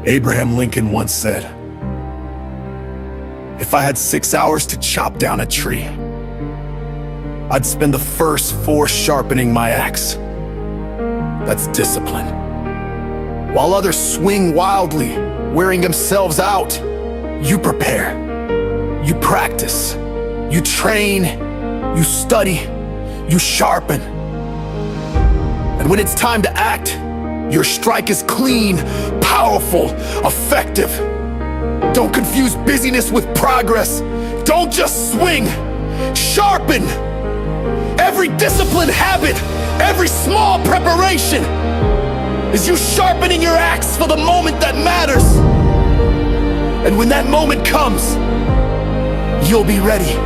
Abraham Lincoln once said, "If I had 6 hours to chop down a tree, I'd spend the first 4 sharpening my axe." That's discipline. While others swing wildly, wearing themselves out, you prepare, you practice, you train, you study, you sharpen. And when it's time to act, your strike is clean, powerful, effective. Don't confuse busyness with progress. Don't just swing, sharpen. Every disciplined habit, every small preparation is you sharpening your axe for the moment that matters. And when that moment comes, you'll be ready.